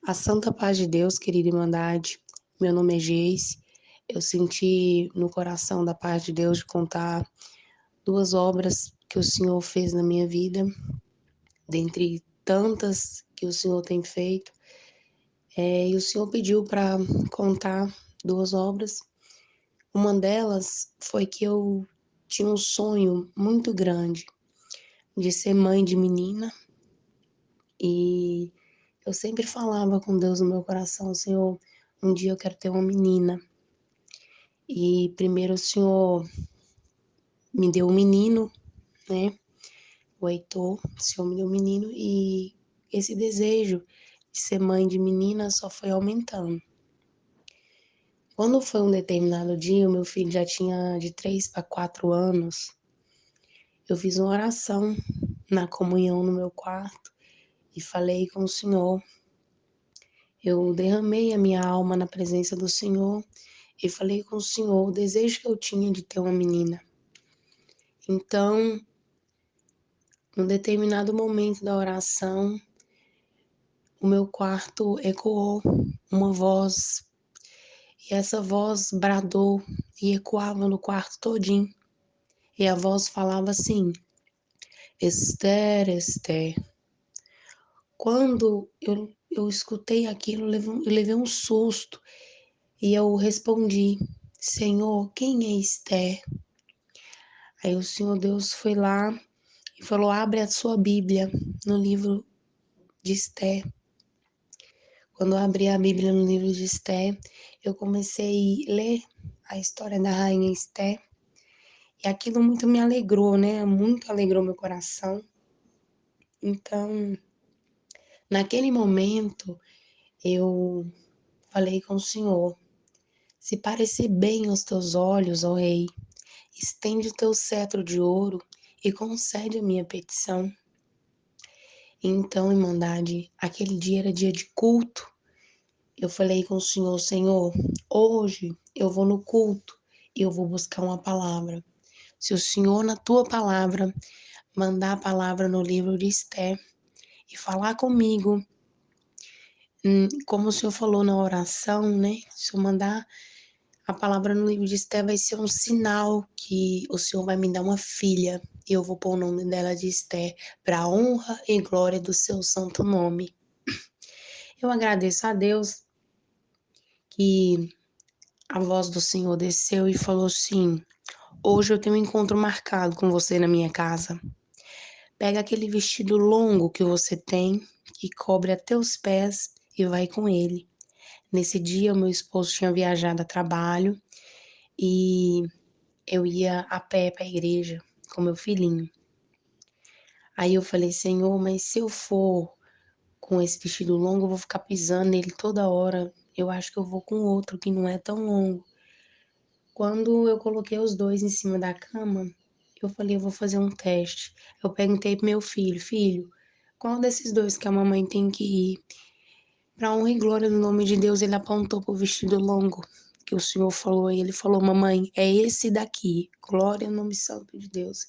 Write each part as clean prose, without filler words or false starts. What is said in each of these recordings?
A santa paz de Deus, querida Irmandade, meu nome é Geise. Eu senti no coração da paz de Deus de contar duas obras que o Senhor fez na minha vida, dentre tantas que o Senhor tem feito. E o Senhor pediu para contar duas obras. Uma delas foi que eu tinha um sonho muito grande de ser mãe de menina e eu sempre falava com Deus no meu coração: Senhor, um dia eu quero ter uma menina. E primeiro o Senhor me deu um menino, né? O Heitor, o Senhor me deu um menino e esse desejo de ser mãe de menina só foi aumentando. Quando foi um determinado dia, o meu filho já tinha de 3 para 4 anos, eu fiz uma oração na comunhão no meu quarto e falei com o Senhor. Eu derramei a minha alma na presença do Senhor e falei com o Senhor o desejo que eu tinha de ter uma menina. Então, num determinado momento da oração, o meu quarto ecoou uma voz, e essa voz bradou e ecoava no quarto todinho. E a voz falava assim: Esther, Esther. Quando eu escutei aquilo, eu levei um susto e eu respondi: Senhor, quem é Esther? Aí o Senhor Deus foi lá e falou: abre a sua Bíblia no livro de Esther. Quando eu abri a Bíblia no livro de Esther, eu comecei a ler a história da rainha Esther e aquilo muito me alegrou, né? Muito alegrou meu coração. Então, naquele momento, eu falei com o Senhor: se parecer bem aos teus olhos, ó Rei, estende o teu cetro de ouro e concede a minha petição. Então, Irmandade, aquele dia era dia de culto. Eu falei com o Senhor: Senhor, hoje eu vou no culto e eu vou buscar uma palavra. Se o Senhor, na tua palavra, mandar a palavra no livro de Esther e falar comigo, como o Senhor falou na oração, né? Se eu mandar a palavra no livro de Esther, vai ser um sinal que o Senhor vai me dar uma filha. E eu vou pôr o nome dela de Esther, para a honra e glória do seu santo nome. Eu agradeço a Deus que a voz do Senhor desceu e falou assim: hoje eu tenho um encontro marcado com você na minha casa. Pega aquele vestido longo que você tem, que cobre até os pés, e vai com ele. Nesse dia, meu esposo tinha viajado a trabalho e eu ia a pé para a igreja com meu filhinho. Aí eu falei: Senhor, mas se eu for com esse vestido longo, eu vou ficar pisando nele toda hora. Eu acho que eu vou com outro que não é tão longo. Quando eu coloquei os dois em cima da cama, eu falei: eu vou fazer um teste. Eu perguntei pro meu filho: filho, qual desses dois que a mamãe tem que ir? Para honra e glória do nome de Deus, ele apontou pro vestido longo que o Senhor falou. E ele falou: mamãe, é esse daqui. Glória ao nome santo de Deus.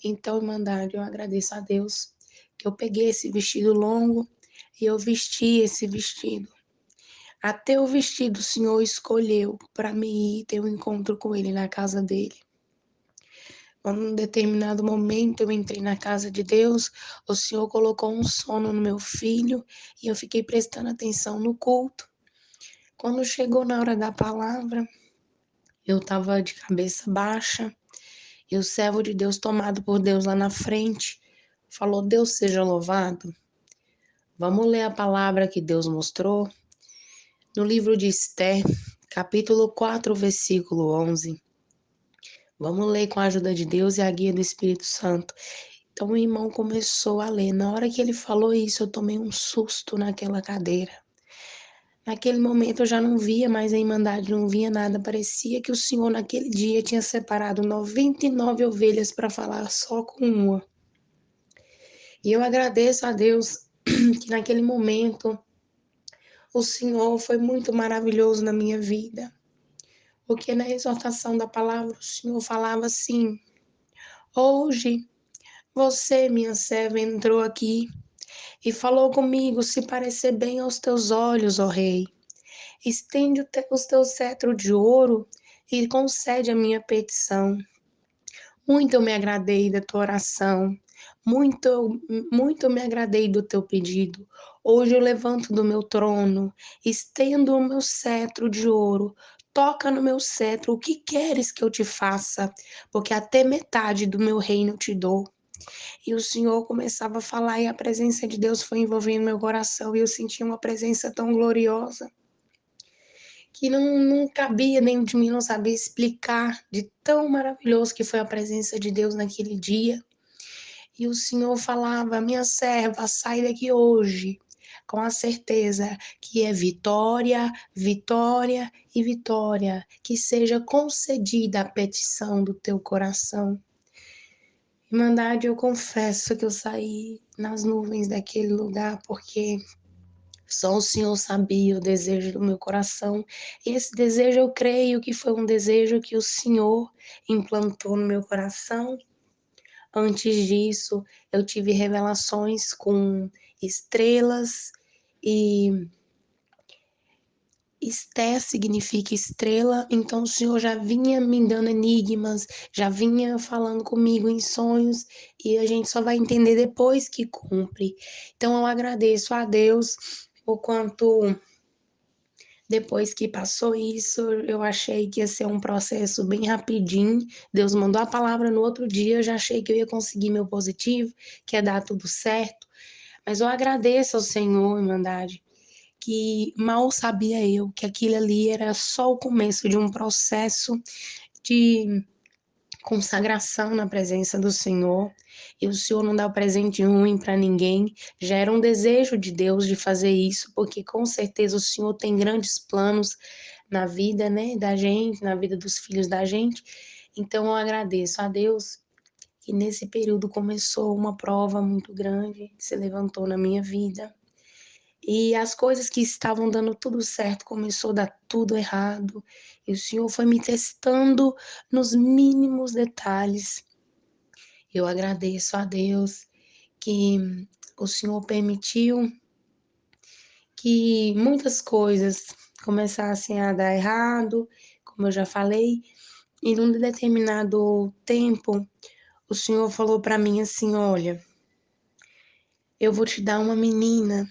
Então, Irmandade, eu agradeço a Deus que eu peguei esse vestido longo e eu vesti esse vestido. Até o vestido o Senhor escolheu para mim ir ter um encontro com Ele na casa dele. Quando em um determinado momento eu entrei na casa de Deus, o Senhor colocou um sono no meu filho e eu fiquei prestando atenção no culto. Quando chegou na hora da palavra, eu estava de cabeça baixa e o servo de Deus, tomado por Deus lá na frente, falou: Deus seja louvado. Vamos ler a palavra que Deus mostrou no livro de Esther, capítulo 4, versículo 11. Vamos ler com a ajuda de Deus e a guia do Espírito Santo. Então o irmão começou a ler. Na hora que ele falou isso, eu tomei um susto naquela cadeira. Naquele momento eu já não via mais a Irmandade, não via nada. Parecia que o Senhor naquele dia tinha separado 99 ovelhas para falar só com uma. E eu agradeço a Deus que naquele momento o Senhor foi muito maravilhoso na minha vida. Porque na exortação da palavra o Senhor falava assim: hoje você, minha serva, entrou aqui e falou comigo: se parecer bem aos teus olhos, ó rei, estende os teus cetro de ouro e concede a minha petição. Muito eu me agradei da tua oração, muito eu me agradei do teu pedido. Hoje eu levanto do meu trono, estendo o meu cetro de ouro, toca no meu cetro, o que queres que eu te faça? Porque até metade do meu reino eu te dou. E o Senhor começava a falar e a presença de Deus foi envolvendo meu coração e eu senti uma presença tão gloriosa que não cabia dentro de mim, não sabia explicar de tão maravilhoso que foi a presença de Deus naquele dia. E o Senhor falava: minha serva, sai daqui hoje, com a certeza que é vitória, vitória e vitória, que seja concedida a petição do teu coração. Irmandade, eu confesso que eu saí nas nuvens daquele lugar, porque só o Senhor sabia o desejo do meu coração. E esse desejo eu creio que foi um desejo que o Senhor implantou no meu coração. Antes disso, eu tive revelações com estrelas e Esté significa estrela, então o Senhor já vinha me dando enigmas, já vinha falando comigo em sonhos e a gente só vai entender depois que cumpre. Então eu agradeço a Deus o quanto depois que passou isso, eu achei que ia ser um processo bem rapidinho. Deus mandou a palavra no outro dia, eu já achei que eu ia conseguir meu positivo, que ia dar tudo certo. Mas eu agradeço ao Senhor, Irmandade, que mal sabia eu que aquilo ali era só o começo de um processo de consagração na presença do Senhor. E o Senhor não dá o presente ruim para ninguém. Já era um desejo de Deus de fazer isso, porque com certeza o Senhor tem grandes planos na vida, né, da gente, na vida dos filhos da gente. Então eu agradeço a Deus que nesse período começou uma prova muito grande, que se levantou na minha vida. E as coisas que estavam dando tudo certo começou a dar tudo errado. E o Senhor foi me testando nos mínimos detalhes. Eu agradeço a Deus que o Senhor permitiu que muitas coisas começassem a dar errado, como eu já falei, e num determinado tempo o Senhor falou para mim assim: olha, eu vou te dar uma menina,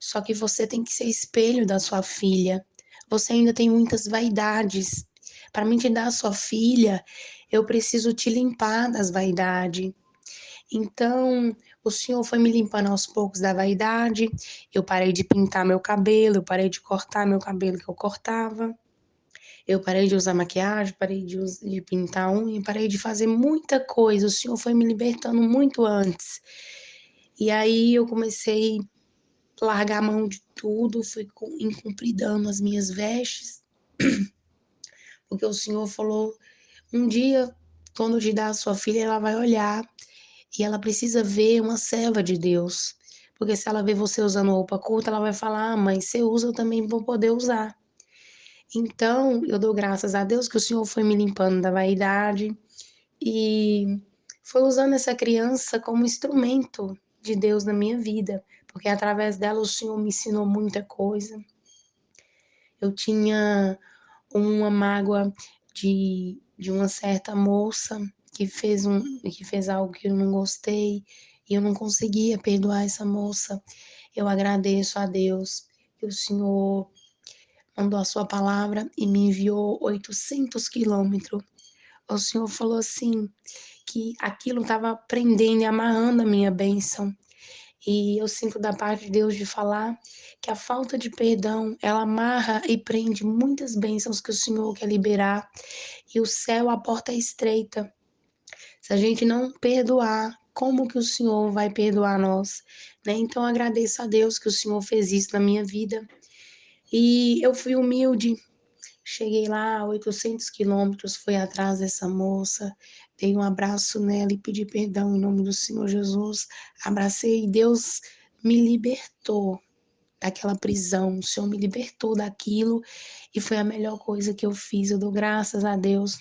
só que você tem que ser espelho da sua filha. Você ainda tem muitas vaidades. Para mim te dar a sua filha, eu preciso te limpar das vaidades. Então, o Senhor foi me limpando aos poucos da vaidade. Eu parei de pintar meu cabelo, eu parei de cortar meu cabelo que eu cortava. Eu parei de usar maquiagem, parei de pintar unha, parei de fazer muita coisa. O Senhor foi me libertando muito antes. E aí eu comecei a largar a mão de tudo, fui encumpridando as minhas vestes, porque o Senhor falou: um dia, quando te dar a sua filha, ela vai olhar e ela precisa ver uma serva de Deus. Porque se ela ver você usando roupa curta, ela vai falar: ah, mãe, você usa, eu também vou poder usar. Então, eu dou graças a Deus que o Senhor foi me limpando da vaidade e foi usando essa criança como instrumento de Deus na minha vida, porque através dela o Senhor me ensinou muita coisa. Eu tinha uma mágoa de uma certa moça que fez algo que eu não gostei e eu não conseguia perdoar essa moça. Eu agradeço a Deus que o Senhor mandou a sua palavra e me enviou 800 quilômetros. O Senhor falou assim que aquilo estava prendendo e amarrando a minha bênção. E eu sinto da parte de Deus de falar que a falta de perdão, ela amarra e prende muitas bênçãos que o Senhor quer liberar. E o céu, a porta é estreita. Se a gente não perdoar, como que o Senhor vai perdoar nós? Né? Então eu agradeço a Deus que o Senhor fez isso na minha vida. E eu fui humilde. Cheguei lá, 800 quilômetros, fui atrás dessa moça, dei um abraço nela e pedi perdão em nome do Senhor Jesus. Abracei e Deus me libertou daquela prisão. O Senhor me libertou daquilo e foi a melhor coisa que eu fiz. Eu dou graças a Deus,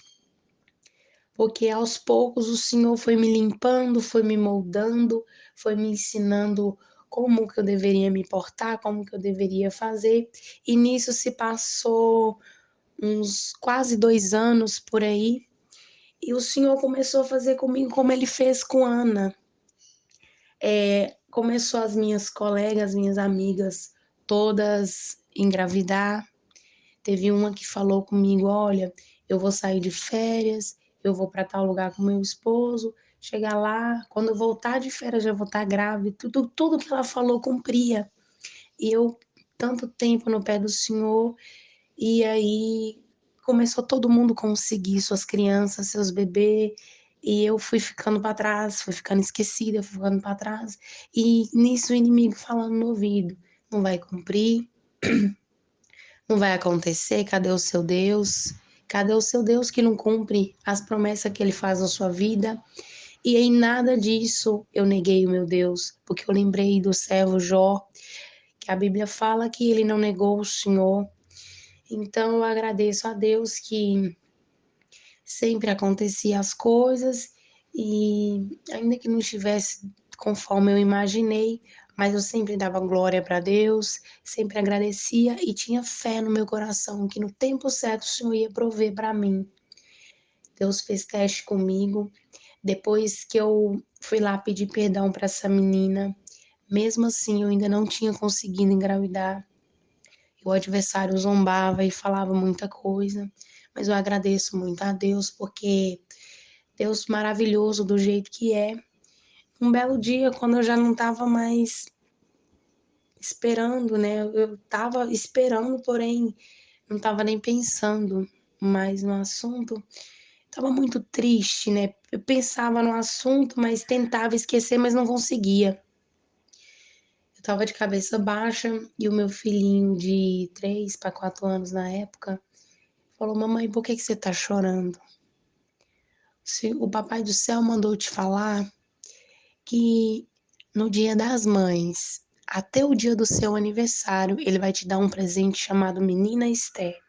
porque aos poucos o Senhor foi me limpando, foi me moldando, foi me ensinando como que eu deveria me portar, como que eu deveria fazer. E nisso se passou uns quase 2 anos por aí, e o Senhor começou a fazer comigo como Ele fez com Ana. Começou as minhas colegas, minhas amigas, todas engravidar. Teve uma que falou comigo: olha, eu vou sair de férias, eu vou para tal lugar com meu esposo. Chegar lá, quando eu voltar de férias, já vou estar grávida. Tudo que ela falou cumpria. E eu, tanto tempo no pé do Senhor, e aí começou todo mundo conseguir, suas crianças, seus bebês, e eu fui ficando para trás, fui ficando esquecida, fui ficando para trás. E nisso o inimigo falando no ouvido: não vai cumprir, não vai acontecer, cadê o seu Deus? Cadê o seu Deus que não cumpre as promessas que ele faz na sua vida? E em nada disso eu neguei o meu Deus, porque eu lembrei do servo Jó, que a Bíblia fala que ele não negou o Senhor. Então eu agradeço a Deus que sempre acontecia as coisas e ainda que não estivesse conforme eu imaginei, mas eu sempre dava glória para Deus, sempre agradecia e tinha fé no meu coração que no tempo certo o Senhor ia prover para mim. Deus fez teste comigo. Depois que eu fui lá pedir perdão para essa menina, mesmo assim eu ainda não tinha conseguido engravidar. O adversário zombava e falava muita coisa, mas eu agradeço muito a Deus, porque Deus maravilhoso do jeito que é. Um belo dia, quando eu já não estava mais esperando, né? Eu estava esperando, porém não estava nem pensando mais no assunto. Estava muito triste, né? Eu pensava no assunto, mas tentava esquecer, mas não conseguia. Eu estava de cabeça baixa e o meu filhinho de 3 para 4 anos na época falou: mamãe, por que você tá chorando? Se o papai do céu mandou te falar que no dia das mães, até o dia do seu aniversário, ele vai te dar um presente chamado Menina Esther.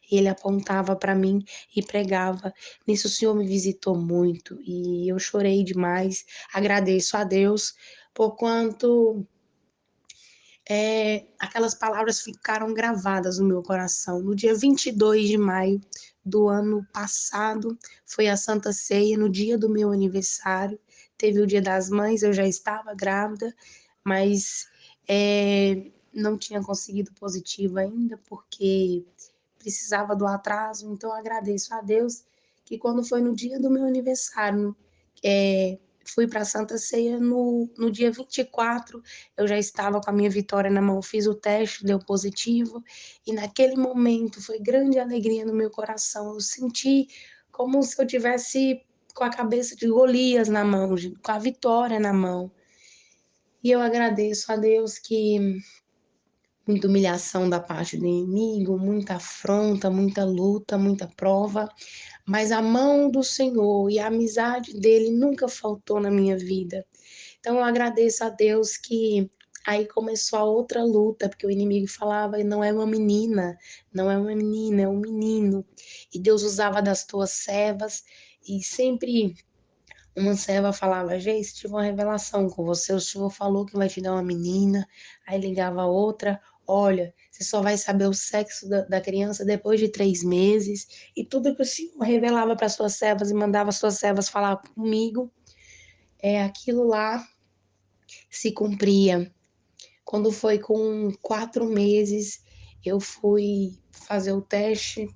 E ele apontava para mim e pregava. Nisso o Senhor me visitou muito e eu chorei demais. Agradeço a Deus por quanto aquelas palavras ficaram gravadas no meu coração. No dia 22 de maio do ano passado, foi a Santa Ceia, no dia do meu aniversário. Teve o Dia das Mães, eu já estava grávida, mas não tinha conseguido positivo ainda, porque precisava do atraso. Então, eu agradeço a Deus que quando foi no dia do meu aniversário, fui para a Santa Ceia no dia 24, eu já estava com a minha vitória na mão, fiz o teste, deu positivo, e naquele momento foi grande alegria no meu coração. Eu senti como se eu tivesse com a cabeça de Golias na mão, com a vitória na mão. E eu agradeço a Deus que muita humilhação da parte do inimigo, muita afronta, muita luta, muita prova, mas a mão do Senhor e a amizade dele nunca faltou na minha vida. Então eu agradeço a Deus que aí começou a outra luta, porque o inimigo falava, não é uma menina, não é uma menina, é um menino. E Deus usava das tuas servas e sempre uma serva falava: Geis, tive uma revelação com você, o senhor falou que vai te dar uma menina. Aí ligava a outra: olha, você só vai saber o sexo da criança depois de 3 meses. E tudo que o senhor revelava para suas servas e mandava suas servas falar comigo, aquilo lá se cumpria. Quando foi com 4 meses, eu fui fazer o teste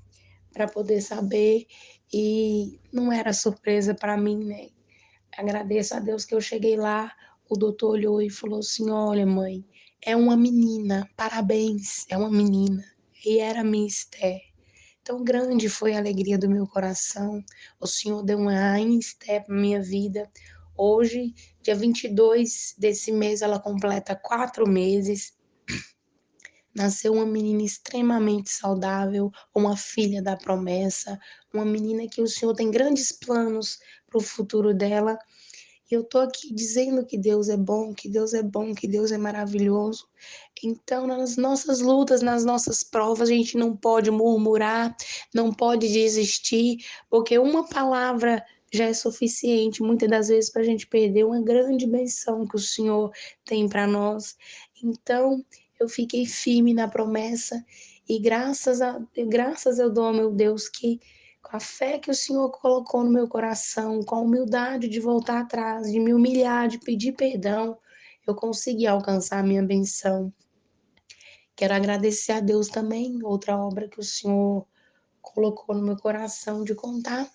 para poder saber, e não era surpresa para mim, né? Agradeço a Deus que eu cheguei lá, o doutor olhou e falou assim: olha, mãe, é uma menina, parabéns, é uma menina. E era minha Esther. Tão grande foi a alegria do meu coração. O Senhor deu uma rainha Esther para minha vida. Hoje, dia 22 desse mês, ela completa 4 meses. Nasceu uma menina extremamente saudável, uma filha da promessa, uma menina que o Senhor tem grandes planos para o futuro dela. E eu tô aqui dizendo que Deus é bom, que Deus é bom, que Deus é maravilhoso. Então, nas nossas lutas, nas nossas provas, a gente não pode murmurar, não pode desistir, porque uma palavra já é suficiente, muitas das vezes, para a gente perder uma grande benção que o Senhor tem para nós. Então, eu fiquei firme na promessa e graças eu dou ao meu Deus que com a fé que o Senhor colocou no meu coração, com a humildade de voltar atrás, de me humilhar, de pedir perdão, eu consegui alcançar a minha benção. Quero agradecer a Deus também, outra obra que o Senhor colocou no meu coração de contar.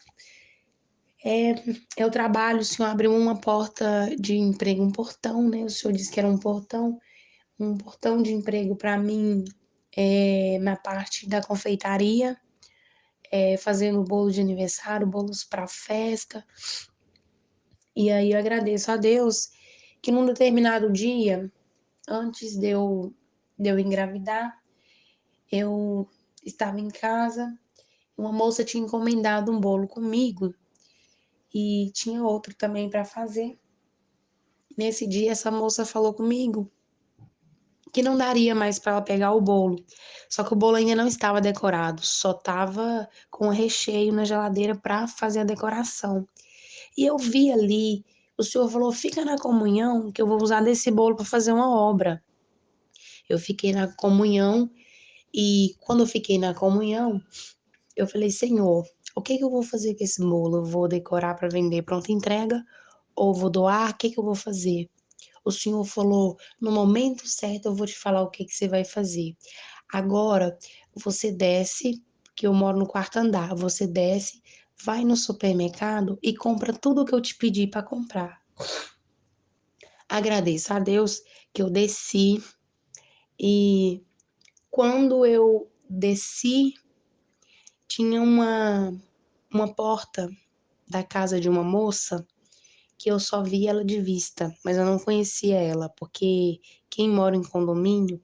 É o trabalho, o Senhor abriu uma porta de emprego, um portão, né? O Senhor disse que era um portão de emprego para mim, na parte da confeitaria, fazendo bolo de aniversário, bolos para festa. E aí eu agradeço a Deus que num determinado dia, antes de eu engravidar, eu estava em casa, uma moça tinha encomendado um bolo comigo e tinha outro também para fazer. Nesse dia, essa moça falou comigo que não daria mais para ela pegar o bolo. Só que o bolo ainda não estava decorado, só estava com o recheio na geladeira para fazer a decoração. E eu vi ali, o senhor falou: fica na comunhão, que eu vou usar desse bolo para fazer uma obra. Eu fiquei na comunhão, e quando eu fiquei na comunhão, eu falei: Senhor, o que que eu vou fazer com esse bolo? Eu vou decorar para vender pronta entrega? Ou vou doar? O que que eu vou fazer? O Senhor falou: no momento certo eu vou te falar o que que você vai fazer. Agora você desce, que eu moro no quarto andar, você desce, vai no supermercado e compra tudo o que eu te pedi para comprar. Agradeço a Deus que eu desci e quando eu desci, tinha uma porta da casa de uma moça que eu só vi ela de vista, mas eu não conhecia ela, porque quem mora em condomínio,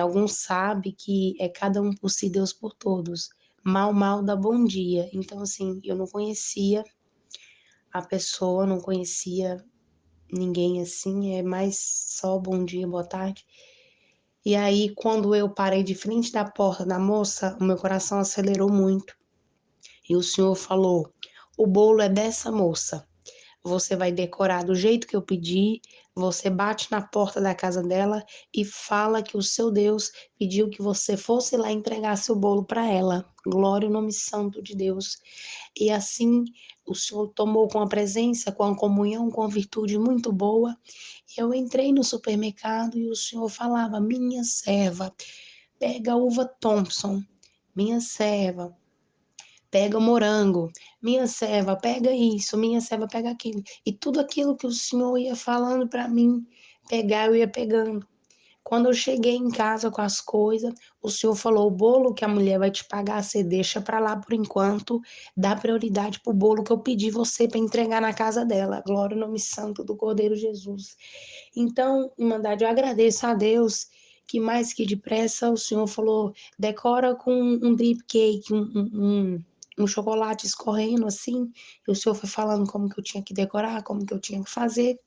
alguns sabem que é cada um por si, Deus por todos. Mal, mal dá bom dia. Então, assim, eu não conhecia a pessoa, não conhecia ninguém assim, é mais só bom dia, boa tarde. E aí, quando eu parei de frente da porta da moça, o meu coração acelerou muito. E o senhor falou: o bolo é dessa moça. Você vai decorar do jeito que eu pedi, você bate na porta da casa dela e fala que o seu Deus pediu que você fosse lá entregar seu bolo para ela. Glória ao nome santo de Deus. E assim o Senhor tomou com a presença, com a comunhão, com a virtude muito boa. Eu entrei no supermercado e o Senhor falava: minha serva, pega a uva Thompson, minha serva, pega o morango, minha serva, pega isso, minha serva, pega aquilo. E tudo aquilo que o Senhor ia falando para mim pegar, eu ia pegando. Quando eu cheguei em casa com as coisas, o senhor falou: o bolo que a mulher vai te pagar, você deixa para lá por enquanto, dá prioridade pro bolo que eu pedi você para entregar na casa dela. Glória ao nome santo do Cordeiro Jesus. Então, Irmandade, eu agradeço a Deus que mais que depressa o senhor falou: decora com um drip cake, um chocolate escorrendo assim. E o senhor foi falando como que eu tinha que decorar, como que eu tinha que fazer.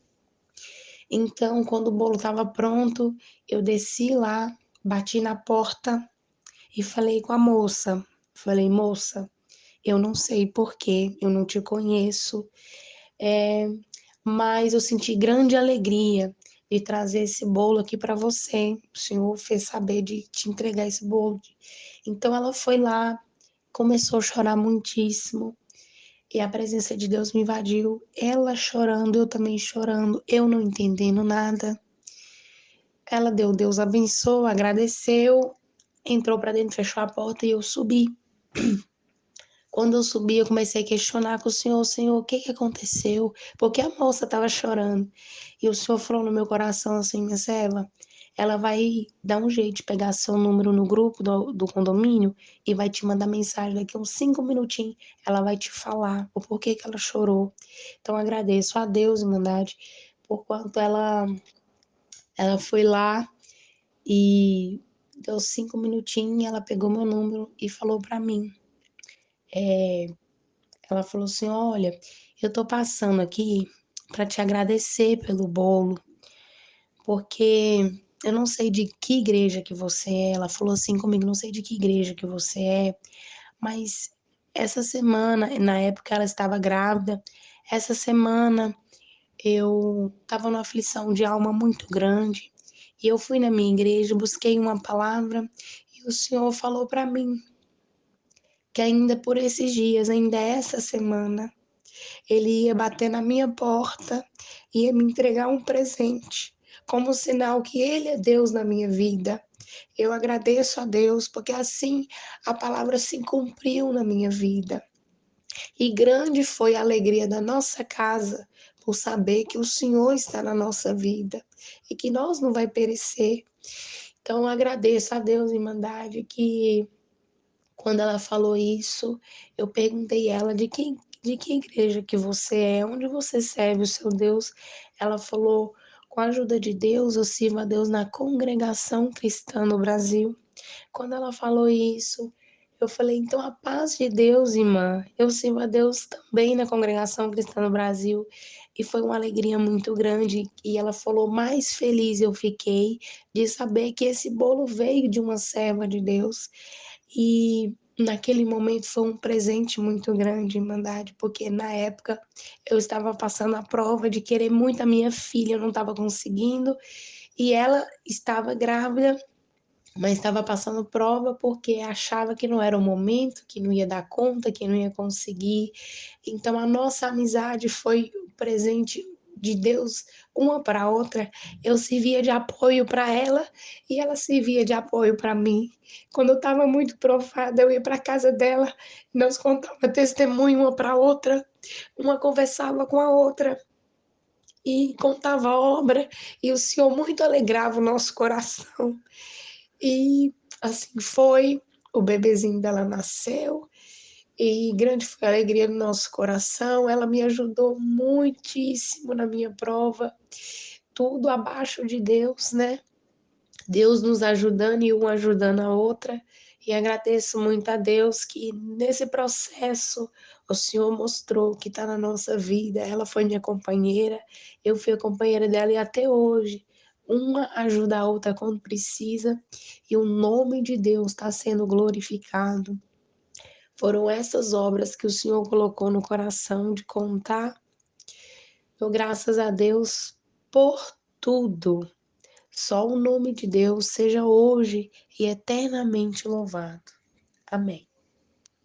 Então, quando o bolo estava pronto, eu desci lá, bati na porta e falei com a moça. Falei: moça, eu não sei porquê, eu não te conheço, é, mas eu senti grande alegria de trazer esse bolo aqui para você. O senhor fez saber de te entregar esse bolo. Então ela foi lá, começou a chorar muitíssimo. E a presença de Deus me invadiu. Ela chorando, eu também chorando, eu não entendendo nada. Ela deu Deus abençoe, agradeceu, entrou para dentro, fechou a porta e eu subi. Quando eu subi, eu comecei a questionar com o Senhor, o que que aconteceu? Porque a moça estava chorando. E o Senhor falou no meu coração assim: minha serva, ela vai dar um jeito de pegar seu número no grupo do condomínio e vai te mandar mensagem daqui a uns 5 minutinhos. Ela vai te falar o porquê que ela chorou. Então agradeço a Deus, Irmandade, por quanto ela foi lá e deu 5 minutinhos, ela pegou meu número e falou para mim. Ela falou assim: olha, eu tô passando aqui para te agradecer pelo bolo, porque eu não sei de que igreja que você é. Ela falou assim comigo: não sei de que igreja que você é, mas Essa semana, na época ela estava grávida, essa semana eu estava numa aflição de alma muito grande e eu fui na minha igreja, busquei uma palavra e o Senhor falou para mim que ainda por esses dias, ainda essa semana, Ele ia bater na minha porta e ia me entregar um presente, como sinal que Ele é Deus na minha vida. Eu agradeço a Deus, porque assim a palavra se cumpriu na minha vida. E grande foi a alegria da nossa casa por saber que o Senhor está na nossa vida e que nós não vai perecer. Então eu agradeço a Deus, Irmandade, que quando ela falou isso, eu perguntei a ela de que igreja que você é, onde você serve o seu Deus. Ela falou, com a ajuda de Deus, eu sirvo a Deus na congregação cristã no Brasil. Quando ela falou isso, eu falei, então a paz de Deus, irmã, eu sirvo a Deus também na congregação cristã no Brasil. E foi uma alegria muito grande. E ela falou, mais feliz eu fiquei de saber que esse bolo veio de uma serva de Deus. E naquele momento foi um presente muito grande, Irmandade, porque na época eu estava passando a prova de querer muito a minha filha, eu não estava conseguindo, e ela estava grávida, mas estava passando prova porque achava que não era o momento, que não ia dar conta, que não ia conseguir. Então a nossa amizade foi um presente de Deus uma para outra. Eu servia de apoio para ela e ela servia de apoio para mim. Quando eu estava muito provada, eu ia para a casa dela, nós contava testemunho uma para outra, uma conversava com a outra e contava a obra, e o Senhor muito alegrava o nosso coração. E assim foi, o bebezinho dela nasceu e grande foi a alegria do nosso coração. Ela me ajudou muitíssimo na minha prova, tudo abaixo de Deus, né? Deus nos ajudando e um ajudando a outra. E agradeço muito a Deus que nesse processo o Senhor mostrou que está na nossa vida. Ela foi minha companheira, eu fui a companheira dela e até hoje. Uma ajuda a outra quando precisa e o nome de Deus está sendo glorificado. Foram essas obras que o Senhor colocou no coração de contar. Dou graças a Deus por tudo. Só o nome de Deus seja hoje e eternamente louvado. Amém.